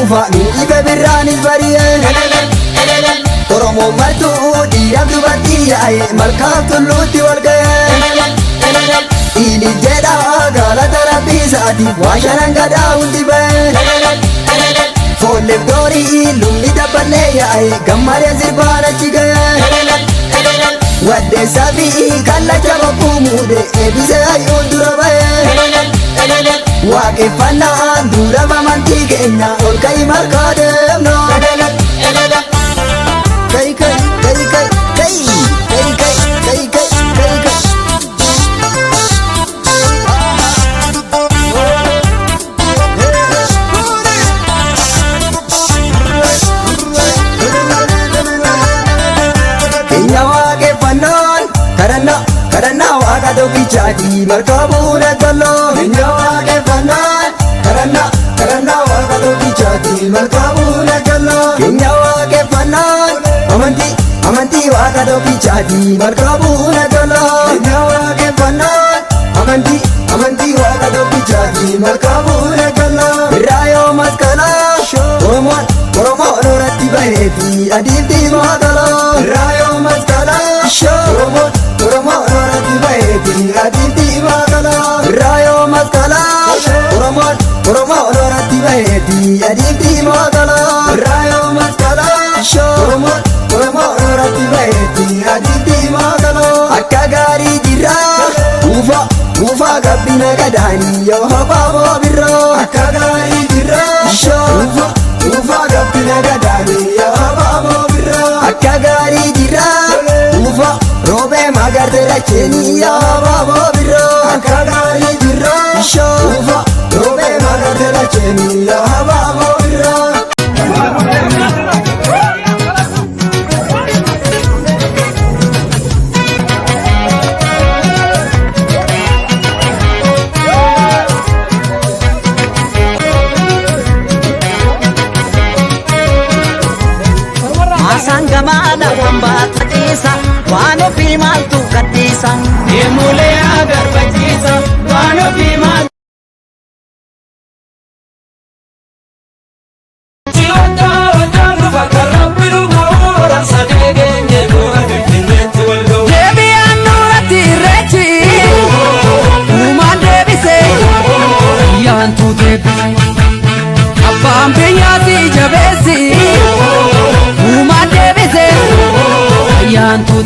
dhufa miidhiga birraanis bari'ee Oromoo martuu dhiiraaf dubartii yaa'ee malkaaf tulluutti wal ga'ee Dhiilif jedha galata rabbii isaatiif waa shanan gadaa hundi ba'ee Foolleef doorii lubni dabballee yaa'ee gammadee sirbaan achi ga'ee Waddeessaa fi kallacha bokkuu muude eebbisee hayyuun dura ba'ee Waaqeffannaan dura amantii keenya ol ka'i markaa deemna Kai kai kai kai kai kai kai kai kai kai Keenya waaqeffannaan kadhannaa waaqa tokkichaati markaa bu'uun eeggalloo Keenya waaqeffannaan kadhannaa waaqa tokkichaati markaa bu'uun eeggalloo Keenya waaqeffannaan amantii waaqa tokkichaati markaa bu'uun eeggalloo Keenya waaqeffannaan amantii waaqa tokkichaati markaa bu'uun eeggalloo Birraa yoo masqalaa Oromoon irratti baheeti adiif diimaa galoo Birraa yoo masqalaa Oromoon irratti baheeti adiif diimaa galoo Birraa yoo masqalaa Oromoon irratti baheeti adiif diimaa galoo Birraa yoo masqalaa Oromoon irratti baheeti adiif diimaa galoo Akka gaarii jirraa Uufaa gabbina gadaanii yoo habaaboo birroo Akka gaarii jirraa Uufaa gabbina gadaanii yoo habaaboo birroo Akka gaarii jirraa Roobee magarte lacheenii yoo habaaboo birroo Akka gaarii jirraa Roobee magarte lacheenii yoo habaaboo birroo Sangamana wambata tisa wano pimaltu katisa Emule agar bajisa wano pimaltu Yantu